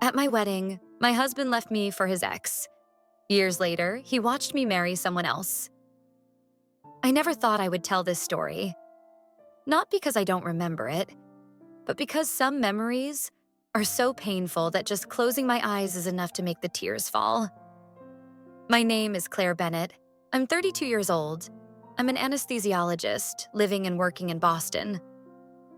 At my wedding, my husband left me for his ex. Years later, he watched me marry someone else. I never thought I would tell this story. Not because I don't remember it, but because some memories are so painful that just closing my eyes is enough to make the tears fall. My name is Claire Bennett. I'm 32 years old. I'm an anesthesiologist living and working in Boston.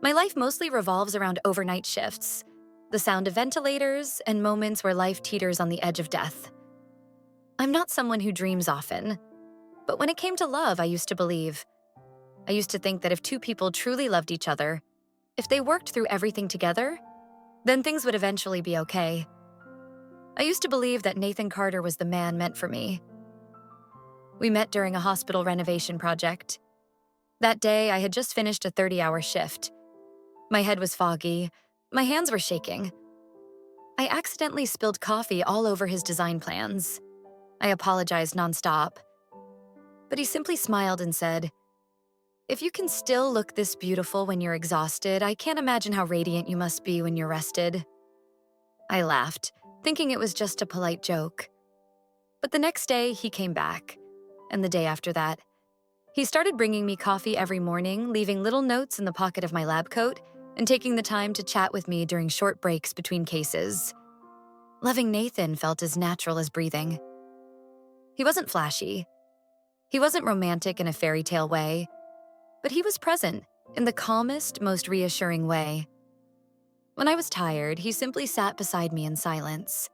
My life mostly revolves around overnight shifts, the sound of ventilators, and moments where life teeters on the edge of death. I'm not someone who dreams often, but when it came to love, I used to believe. I used to think that if two people truly loved each other, if they worked through everything together, then things would eventually be okay. I used to believe that Nathan Carter was the man meant for me. We met during a hospital renovation project. That day, I had just finished a 30-hour shift. My head was foggy. My hands were shaking. I accidentally spilled coffee all over his design plans. I apologized nonstop. But he simply smiled and said, "If you can still look this beautiful when you're exhausted, I can't imagine how radiant you must be when you're rested." I laughed, thinking it was just a polite joke. But the next day, he came back, and the day after that. He started bringing me coffee every morning, leaving little notes in the pocket of my lab coat, and taking the time to chat with me during short breaks between cases. Loving Nathan felt as natural as breathing. He wasn't flashy. He wasn't romantic in a fairy tale way, but he was present in the calmest, most reassuring way. When I was tired, he simply sat beside me in silence.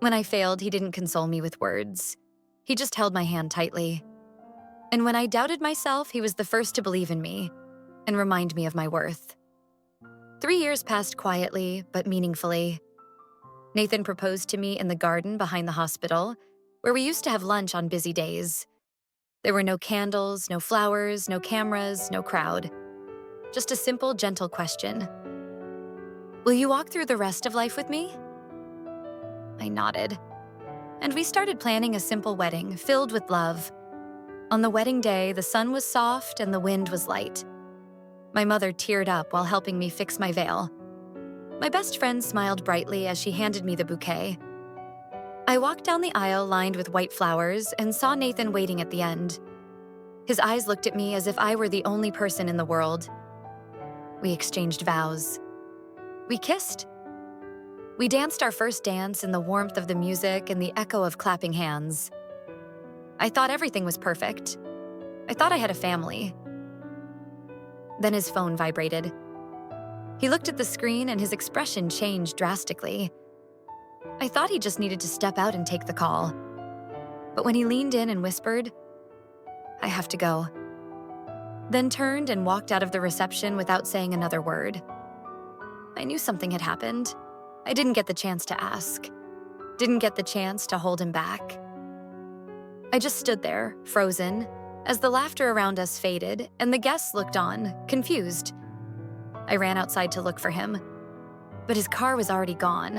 When I failed, he didn't console me with words. He just held my hand tightly. And when I doubted myself, he was the first to believe in me and remind me of my worth. 3 years passed quietly, but meaningfully. Nathan proposed to me in the garden behind the hospital, where we used to have lunch on busy days. There were no candles, no flowers, no cameras, no crowd. Just a simple, gentle question. "Will you walk through the rest of life with me?" I nodded. And we started planning a simple wedding filled with love. On the wedding day, the sun was soft and the wind was light. My mother teared up while helping me fix my veil. My best friend smiled brightly as she handed me the bouquet. I walked down the aisle lined with white flowers and saw Nathan waiting at the end. His eyes looked at me as if I were the only person in the world. We exchanged vows. We kissed. We danced our first dance in the warmth of the music and the echo of clapping hands. I thought everything was perfect. I thought I had a family. Then his phone vibrated. He looked at the screen and his expression changed drastically. I thought he just needed to step out and take the call. But when he leaned in and whispered, "I have to go," then turned and walked out of the reception without saying another word. I knew something had happened. I didn't get the chance to ask. Didn't get the chance to hold him back. I just stood there, frozen, as the laughter around us faded and the guests looked on, confused. I ran outside to look for him, but his car was already gone.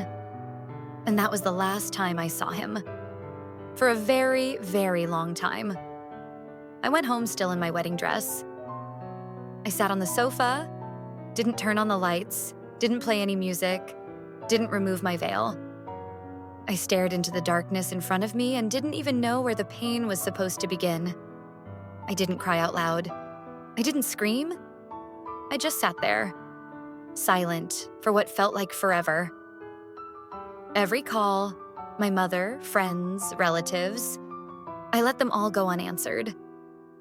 And that was the last time I saw him. For a very, very long time. I went home still in my wedding dress. I sat on the sofa, didn't turn on the lights, didn't play any music, didn't remove my veil. I stared into the darkness in front of me and didn't even know where the pain was supposed to begin. I didn't cry out loud. I didn't scream. I just sat there, silent for what felt like forever. Every call, my mother, friends, relatives, I let them all go unanswered.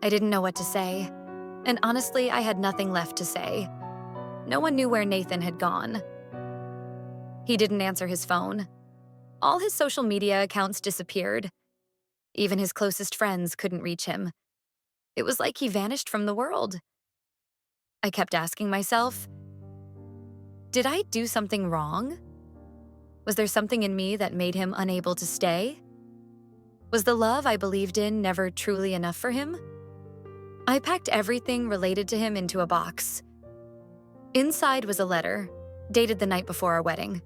I didn't know what to say, and honestly, I had nothing left to say. No one knew where Nathan had gone. He didn't answer his phone. All his social media accounts disappeared. Even his closest friends couldn't reach him. It was like he vanished from the world. I kept asking myself, did I do something wrong? Was there something in me that made him unable to stay? Was the love I believed in never truly enough for him? I packed everything related to him into a box. Inside was a letter, dated the night before our wedding.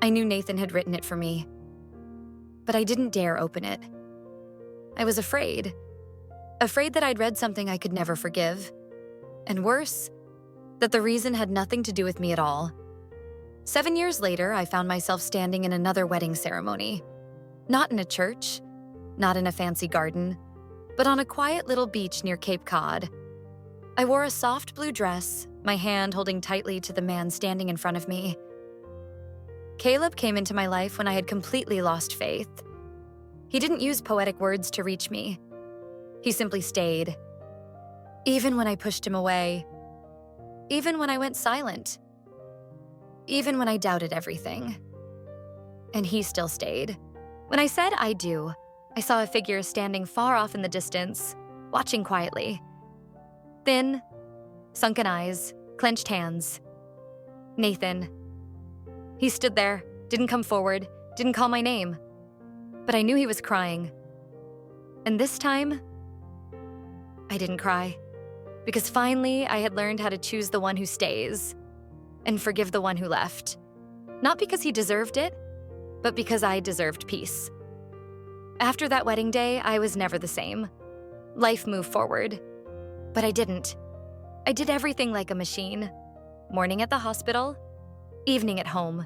I knew Nathan had written it for me, but I didn't dare open it. I was afraid that I'd read something I could never forgive. And worse, that the reason had nothing to do with me at all. 7 years later, I found myself standing in another wedding ceremony. Not in a church, not in a fancy garden, but on a quiet little beach near Cape Cod. I wore a soft blue dress, my hand holding tightly to the man standing in front of me. Caleb came into my life when I had completely lost faith. He didn't use poetic words to reach me. He simply stayed. Even when I pushed him away. Even when I went silent. Even when I doubted everything. And he still stayed. When I said I do, I saw a figure standing far off in the distance, watching quietly. Thin, sunken eyes, clenched hands. Nathan. He stood there, didn't come forward, didn't call my name. But I knew he was crying. And this time, I didn't cry. Because finally, I had learned how to choose the one who stays and forgive the one who left. Not because he deserved it, but because I deserved peace. After that wedding day, I was never the same. Life moved forward. But I didn't. I did everything like a machine. Morning at the hospital, evening at home.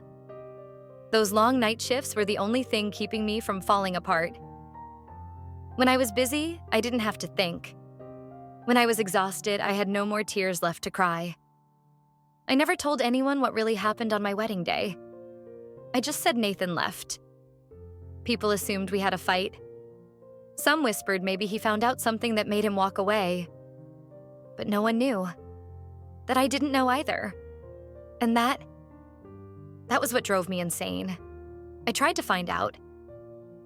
Those long night shifts were the only thing keeping me from falling apart. When I was busy, I didn't have to think. When I was exhausted, I had no more tears left to cry. I never told anyone what really happened on my wedding day. I just said Nathan left. People assumed we had a fight. Some whispered maybe he found out something that made him walk away. But no one knew. That I didn't know either. And that was what drove me insane. I tried to find out.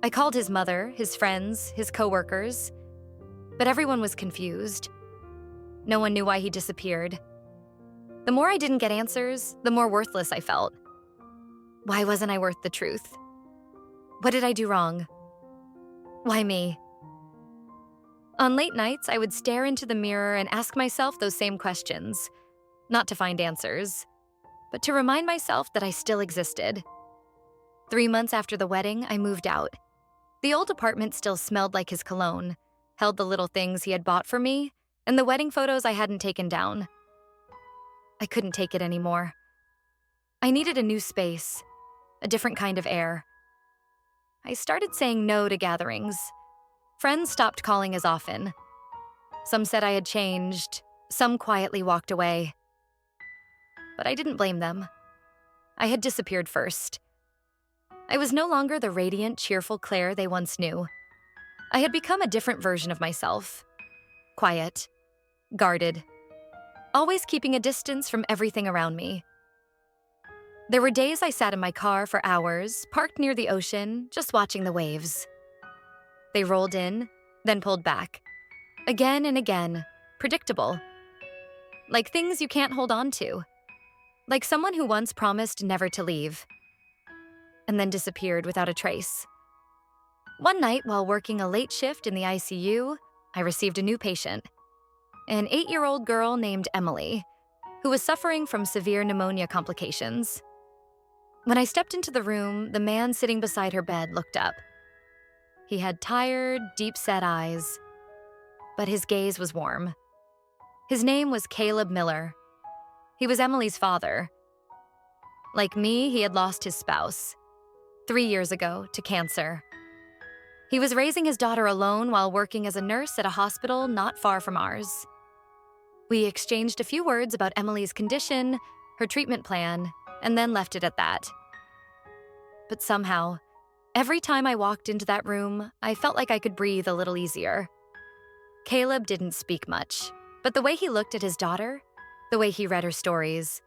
I called his mother, his friends, his coworkers, but everyone was confused. No one knew why he disappeared. The more I didn't get answers, the more worthless I felt. Why wasn't I worth the truth? What did I do wrong? Why me? On late nights, I would stare into the mirror and ask myself those same questions, not to find answers, but to remind myself that I still existed. 3 months after the wedding, I moved out. The old apartment still smelled like his cologne, held the little things he had bought for me, and the wedding photos I hadn't taken down. I couldn't take it anymore. I needed a new space, a different kind of air. I started saying no to gatherings. Friends stopped calling as often. Some said I had changed, some quietly walked away. But I didn't blame them. I had disappeared first. I was no longer the radiant, cheerful Claire they once knew. I had become a different version of myself. Quiet, guarded, always keeping a distance from everything around me. There were days I sat in my car for hours, parked near the ocean, just watching the waves. They rolled in, then pulled back. Again and again, predictable. Like things you can't hold on to. Like someone who once promised never to leave, and then disappeared without a trace. One night, while working a late shift in the ICU, I received a new patient, an 8-year-old girl named Emily, who was suffering from severe pneumonia complications. When I stepped into the room, the man sitting beside her bed looked up. He had tired, deep-set eyes, but his gaze was warm. His name was Caleb Miller. He was Emily's father. Like me, he had lost his spouse 3 years ago to cancer. He was raising his daughter alone while working as a nurse at a hospital not far from ours. We exchanged a few words about Emily's condition, her treatment plan, and then left it at that. But somehow, every time I walked into that room, I felt like I could breathe a little easier. Caleb didn't speak much, but the way he looked at his daughter, the way he read her stories,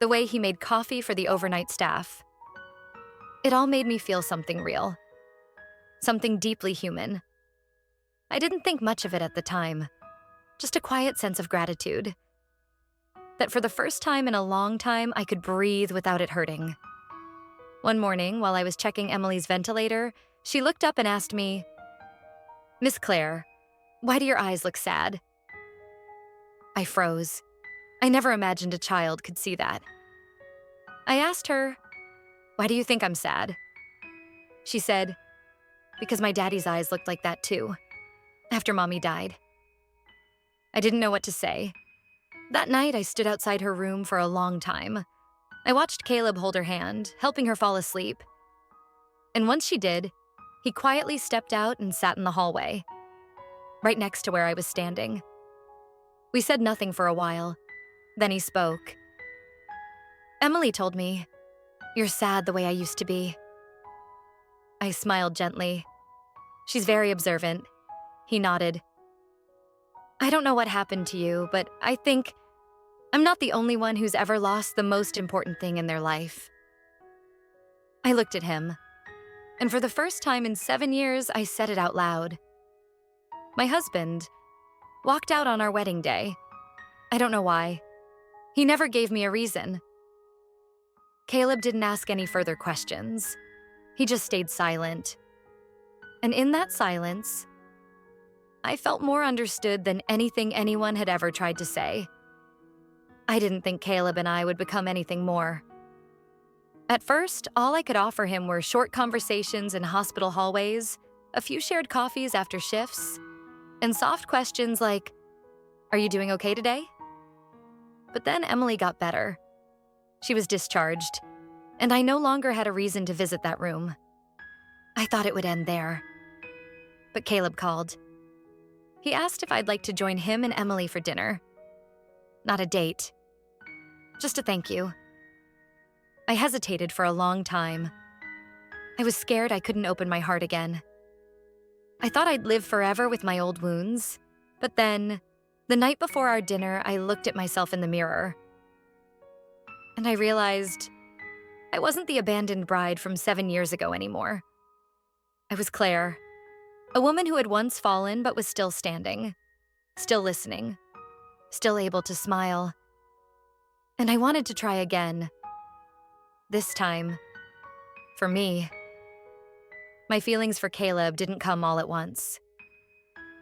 the way he made coffee for the overnight staff, it all made me feel something real. Something deeply human. I didn't think much of it at the time. Just a quiet sense of gratitude. That for the first time in a long time, I could breathe without it hurting. One morning, while I was checking Emily's ventilator, she looked up and asked me, "Miss Claire, why do your eyes look sad?" I froze. I never imagined a child could see that. I asked her, "Why do you think I'm sad?" She said, "Because my daddy's eyes looked like that too, after Mommy died." I didn't know what to say. That night, I stood outside her room for a long time. I watched Caleb hold her hand, helping her fall asleep. And once she did, he quietly stepped out and sat in the hallway, right next to where I was standing. We said nothing for a while. Then he spoke. "Emily told me, you're sad the way I used to be." I smiled gently. "She's very observant." He nodded. "I don't know what happened to you, but I think I'm not the only one who's ever lost the most important thing in their life." I looked at him, and for the first time in 7 years, I said it out loud. My husband walked out on our wedding day. I don't know why. He never gave me a reason. Caleb didn't ask any further questions. He just stayed silent. And in that silence, I felt more understood than anything anyone had ever tried to say. I didn't think Caleb and I would become anything more. At first, all I could offer him were short conversations in hospital hallways, a few shared coffees after shifts, and soft questions like, "Are you doing okay today?" But then Emily got better. She was discharged, and I no longer had a reason to visit that room. I thought it would end there. But Caleb called. He asked if I'd like to join him and Emily for dinner. Not a date. Just a thank you. I hesitated for a long time. I was scared I couldn't open my heart again. I thought I'd live forever with my old wounds, but then, the night before our dinner, I looked at myself in the mirror. And I realized I wasn't the abandoned bride from 7 years ago anymore. I was Claire, a woman who had once fallen but was still standing, still listening, still able to smile. And I wanted to try again. This time, for me. My feelings for Caleb didn't come all at once.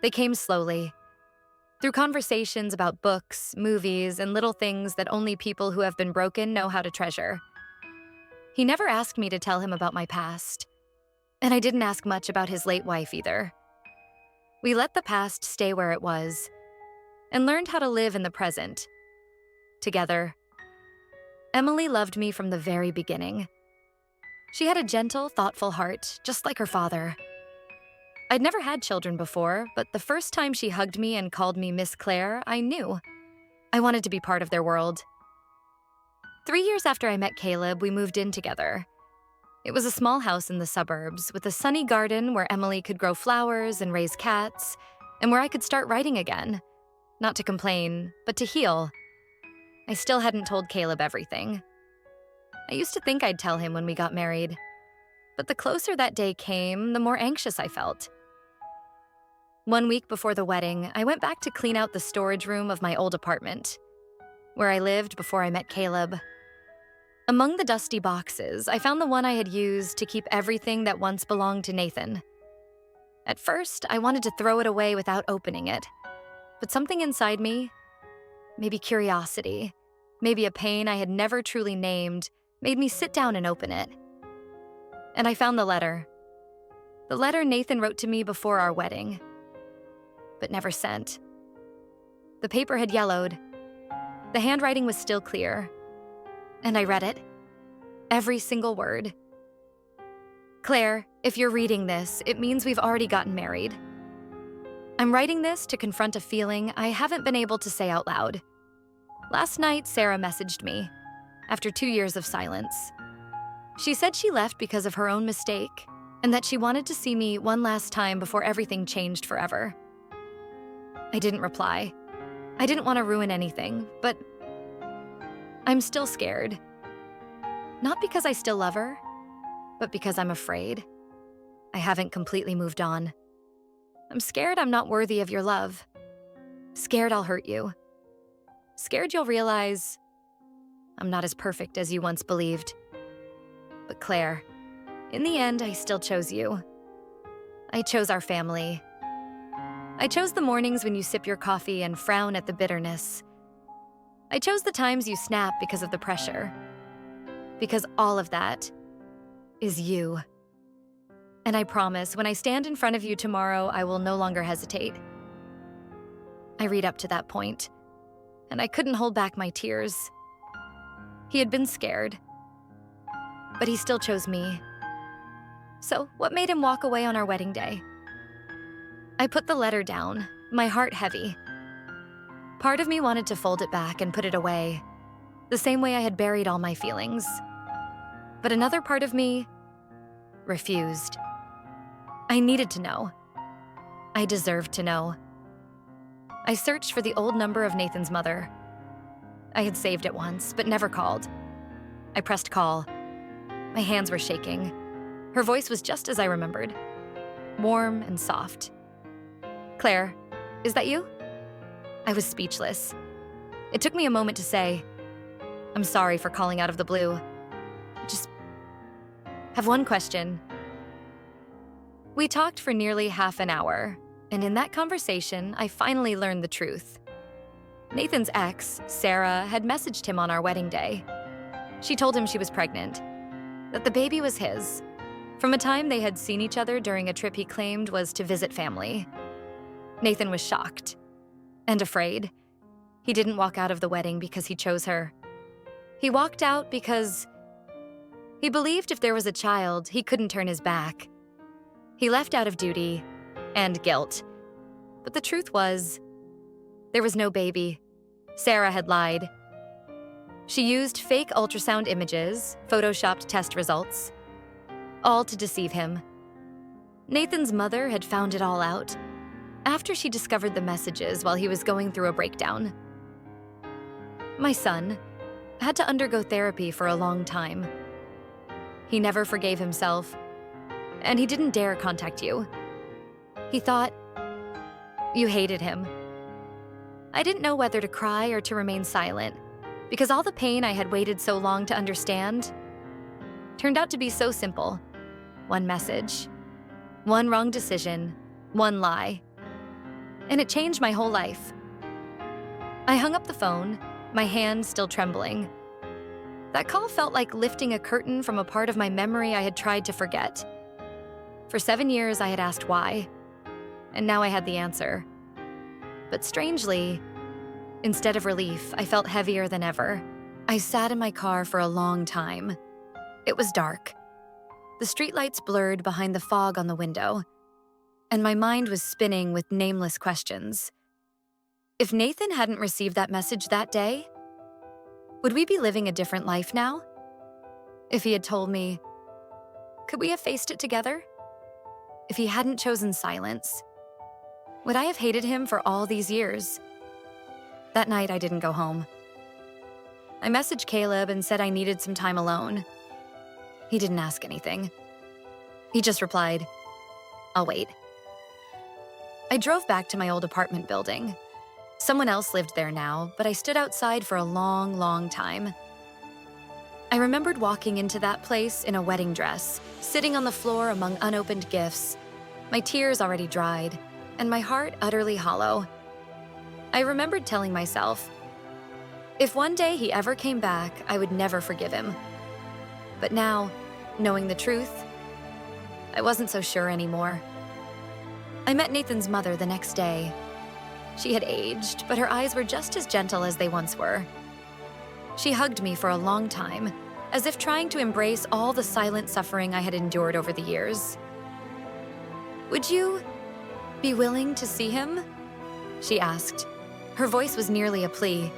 They came slowly, through conversations about books, movies, and little things that only people who have been broken know how to treasure. He never asked me to tell him about my past, and I didn't ask much about his late wife either. We let the past stay where it was, and learned how to live in the present, together. Emily loved me from the very beginning. She had a gentle, thoughtful heart, just like her father. I'd never had children before, but the first time she hugged me and called me Miss Claire, I knew. I wanted to be part of their world. 3 years after I met Caleb, we moved in together. It was a small house in the suburbs, with a sunny garden where Emily could grow flowers and raise cats, and where I could start writing again. Not to complain, but to heal. I still hadn't told Caleb everything. I used to think I'd tell him when we got married, but the closer that day came, the more anxious I felt. 1 week before the wedding, I went back to clean out the storage room of my old apartment, where I lived before I met Caleb. Among the dusty boxes, I found the one I had used to keep everything that once belonged to Nathan. At first, I wanted to throw it away without opening it, but something inside me, maybe curiosity, maybe a pain I had never truly named, made me sit down and open it. And I found the letter. The letter Nathan wrote to me before our wedding, but never sent. The paper had yellowed. The handwriting was still clear. And I read it. Every single word. "Claire, if you're reading this, it means we've already gotten married. I'm writing this to confront a feeling I haven't been able to say out loud. Last night, Sarah messaged me, after 2 years of silence. She said she left because of her own mistake, and that she wanted to see me one last time before everything changed forever. I didn't reply. I didn't want to ruin anything, but I'm still scared. Not because I still love her, but because I'm afraid. I haven't completely moved on. I'm scared I'm not worthy of your love. Scared I'll hurt you. Scared you'll realize I'm not as perfect as you once believed. But Claire, in the end, I still chose you. I chose our family. I chose the mornings when you sip your coffee and frown at the bitterness. I chose the times you snap because of the pressure. Because all of that is you. And I promise, when I stand in front of you tomorrow, I will no longer hesitate. I read up to that point, and I couldn't hold back my tears. He had been scared, but he still chose me. So, what made him walk away on our wedding day? I put the letter down, my heart heavy. Part of me wanted to fold it back and put it away, the same way I had buried all my feelings. But another part of me refused. I needed to know. I deserved to know. I searched for the old number of Nathan's mother. I had saved it once, but never called. I pressed call. My hands were shaking. Her voice was just as I remembered, warm and soft. "Claire, is that you?" I was speechless. It took me a moment to say, "I'm sorry for calling out of the blue. I just have one question." We talked for nearly half an hour, and in that conversation, I finally learned the truth. Nathan's ex, Sarah, had messaged him on our wedding day. She told him she was pregnant, that the baby was his, from a time they had seen each other during a trip he claimed was to visit family. Nathan was shocked and afraid. He didn't walk out of the wedding because he chose her. He walked out because he believed if there was a child, he couldn't turn his back. He left out of duty and guilt. But the truth was, there was no baby. Sarah had lied. She used fake ultrasound images, photoshopped test results, all to deceive him. Nathan's mother had found it all out after she discovered the messages while he was going through a breakdown. My son had to undergo therapy for a long time. He never forgave himself, and he didn't dare contact you. He thought you hated him. I didn't know whether to cry or to remain silent, because all the pain I had waited so long to understand turned out to be so simple. One message, one wrong decision, one lie. And it changed my whole life. I hung up the phone, my hand still trembling. That call felt like lifting a curtain from a part of my memory I had tried to forget. For 7 years, I had asked why, and now I had the answer. But strangely, instead of relief, I felt heavier than ever. I sat in my car for a long time. It was dark. The streetlights blurred behind the fog on the window, and my mind was spinning with nameless questions. If Nathan hadn't received that message that day, would we be living a different life now? If he had told me, could we have faced it together? If he hadn't chosen silence, would I have hated him for all these years? That night, I didn't go home. I messaged Caleb and said I needed some time alone. He didn't ask anything. He just replied, "I'll wait." I drove back to my old apartment building. Someone else lived there now, but I stood outside for a long, long time. I remembered walking into that place in a wedding dress, sitting on the floor among unopened gifts, my tears already dried, and my heart utterly hollow. I remembered telling myself, if one day he ever came back, I would never forgive him. But now, knowing the truth, I wasn't so sure anymore. I met Nathan's mother the next day. She had aged, but her eyes were just as gentle as they once were. She hugged me for a long time, as if trying to embrace all the silent suffering I had endured over the years. "Would you be willing to see him?" she asked. Her voice was nearly a plea.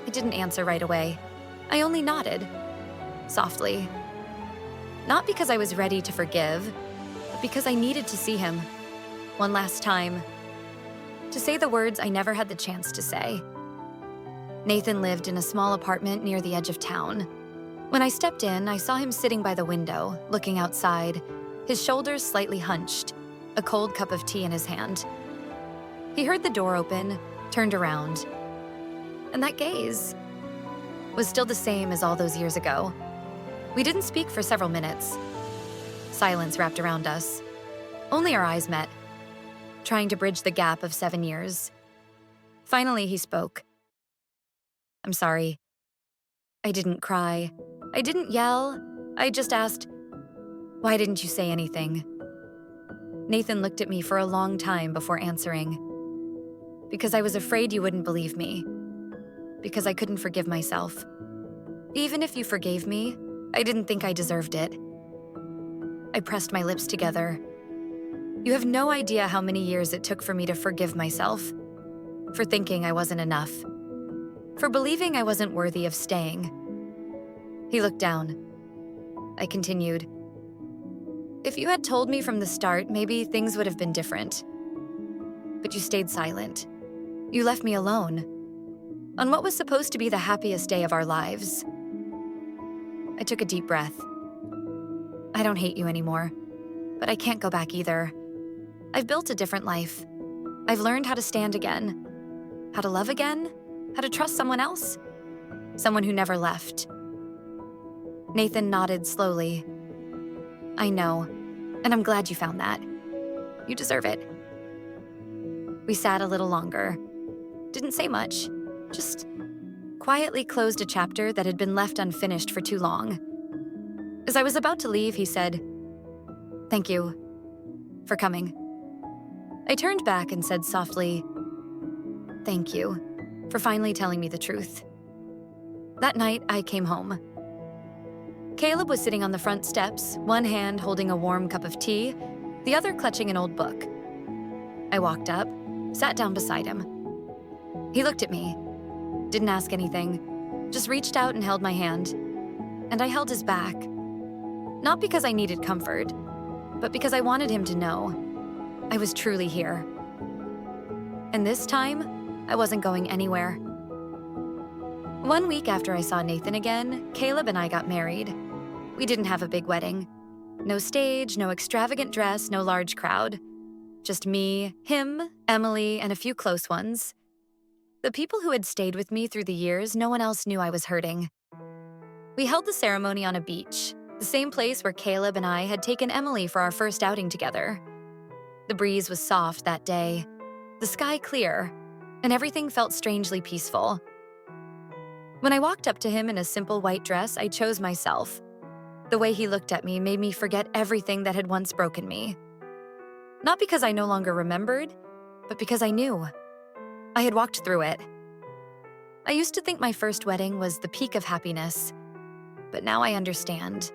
I didn't answer right away. I only nodded, softly. Not because I was ready to forgive, but because I needed to see him, one last time, to say the words I never had the chance to say. Nathan lived in a small apartment near the edge of town. When I stepped in, I saw him sitting by the window, looking outside, his shoulders slightly hunched, a cold cup of tea in his hand. He heard the door open, turned around, and that gaze was still the same as all those years ago. We didn't speak for several minutes. Silence wrapped around us. Only our eyes met, trying to bridge the gap of 7 years. Finally, he spoke. "I'm sorry. I didn't cry. I didn't yell. I just asked, why didn't you say anything?" Nathan looked at me for a long time before answering. "Because I was afraid you wouldn't believe me. Because I couldn't forgive myself." Even if you forgave me, I didn't think I deserved it. I pressed my lips together. You have no idea how many years it took for me to forgive myself, for thinking I wasn't enough, for believing I wasn't worthy of staying. He looked down. I continued. If you had told me from the start, maybe things would have been different. But you stayed silent. You left me alone, on what was supposed to be the happiest day of our lives. I took a deep breath. I don't hate you anymore, but I can't go back either. I've built a different life. I've learned how to stand again, how to love again, how to trust someone else, someone who never left. Nathan nodded slowly. I know, and I'm glad you found that. You deserve it. We sat a little longer. Didn't say much, just quietly closed a chapter that had been left unfinished for too long. As I was about to leave, he said, "Thank you for coming." I turned back and said softly, "Thank you for finally telling me the truth." That night, I came home. Caleb was sitting on the front steps, one hand holding a warm cup of tea, the other clutching an old book. I walked up, sat down beside him. He looked at me, didn't ask anything, just reached out and held my hand. And I held his back. Not because I needed comfort, but because I wanted him to know I was truly here. And this time, I wasn't going anywhere. 1 week after I saw Nathan again, Caleb and I got married. We didn't have a big wedding. No stage, no extravagant dress, no large crowd. Just me, him, Emily, and a few close ones. The people who had stayed with me through the years, no one else knew I was hurting. We held the ceremony on a beach, the same place where Caleb and I had taken Emily for our first outing together. The breeze was soft that day, the sky clear, and everything felt strangely peaceful. When I walked up to him in a simple white dress, I chose myself. The way he looked at me made me forget everything that had once broken me. Not because I no longer remembered, but because I knew. I had walked through it. I used to think my first wedding was the peak of happiness, but now I understand.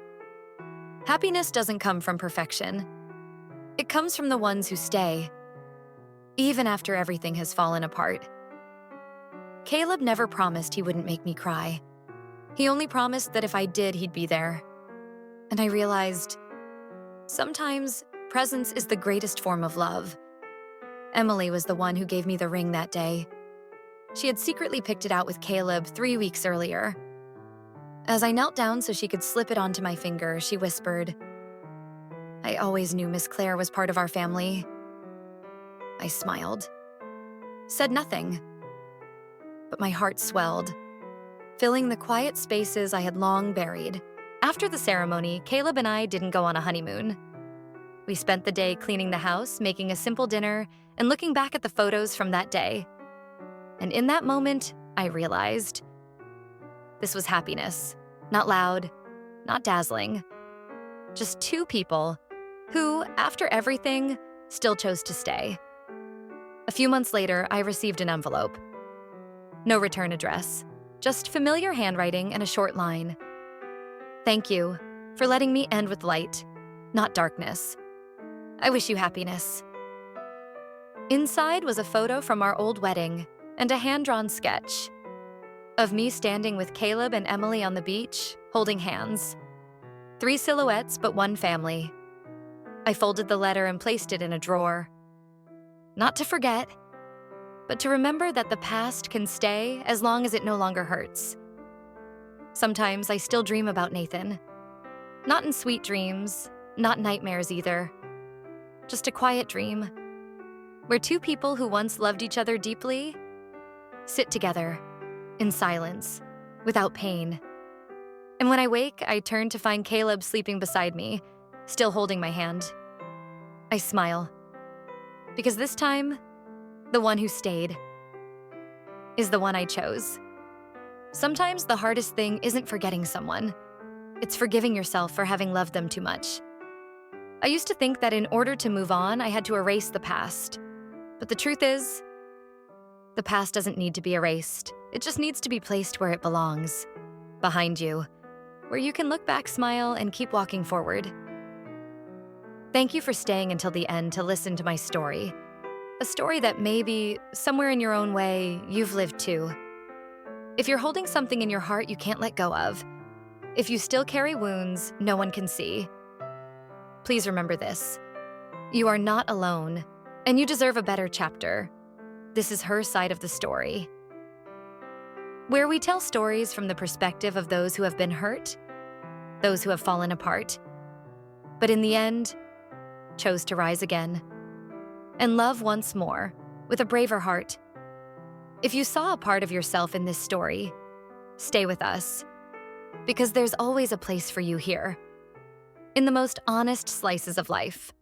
Happiness doesn't come from perfection. It comes from the ones who stay, even after everything has fallen apart. Caleb never promised he wouldn't make me cry. He only promised that if I did, he'd be there. And I realized, sometimes presence is the greatest form of love. Emily was the one who gave me the ring that day. She had secretly picked it out with Caleb 3 weeks earlier. As I knelt down so she could slip it onto my finger, she whispered, "I always knew Miss Claire was part of our family." I smiled, said nothing, but my heart swelled, filling the quiet spaces I had long buried. After the ceremony, Caleb and I didn't go on a honeymoon. We spent the day cleaning the house, making a simple dinner, and looking back at the photos from that day. And in that moment, I realized this was happiness, not loud, not dazzling. Just two people who, after everything, still chose to stay. A few months later, I received an envelope. No return address, just familiar handwriting and a short line. "Thank you for letting me end with light, not darkness. I wish you happiness." Inside was a photo from our old wedding and a hand-drawn sketch of me standing with Caleb and Emily on the beach, holding hands. 3 silhouettes, but one family. I folded the letter and placed it in a drawer. Not to forget, but to remember that the past can stay as long as it no longer hurts. Sometimes I still dream about Nathan. Not in sweet dreams, not nightmares either. Just a quiet dream, where two people who once loved each other deeply sit together, in silence, without pain. And when I wake, I turn to find Caleb sleeping beside me, still holding my hand. I smile, because this time, the one who stayed is the one I chose. Sometimes the hardest thing isn't forgetting someone. It's forgiving yourself for having loved them too much. I used to think that in order to move on, I had to erase the past. But the truth is, the past doesn't need to be erased. It just needs to be placed where it belongs. behind you, where you can look back, smile, and keep walking forward. Thank you for staying until the end to listen to my story. A story that maybe, somewhere in your own way, you've lived too. If you're holding something in your heart you can't let go of, if you still carry wounds no one can see, please remember this. You are not alone, and you deserve a better chapter. This is her side of the story, where we tell stories from the perspective of those who have been hurt, those who have fallen apart, but in the end, chose to rise again and love once more with a braver heart. If you saw a part of yourself in this story, stay with us, because there's always a place for you here, in the most honest slices of life.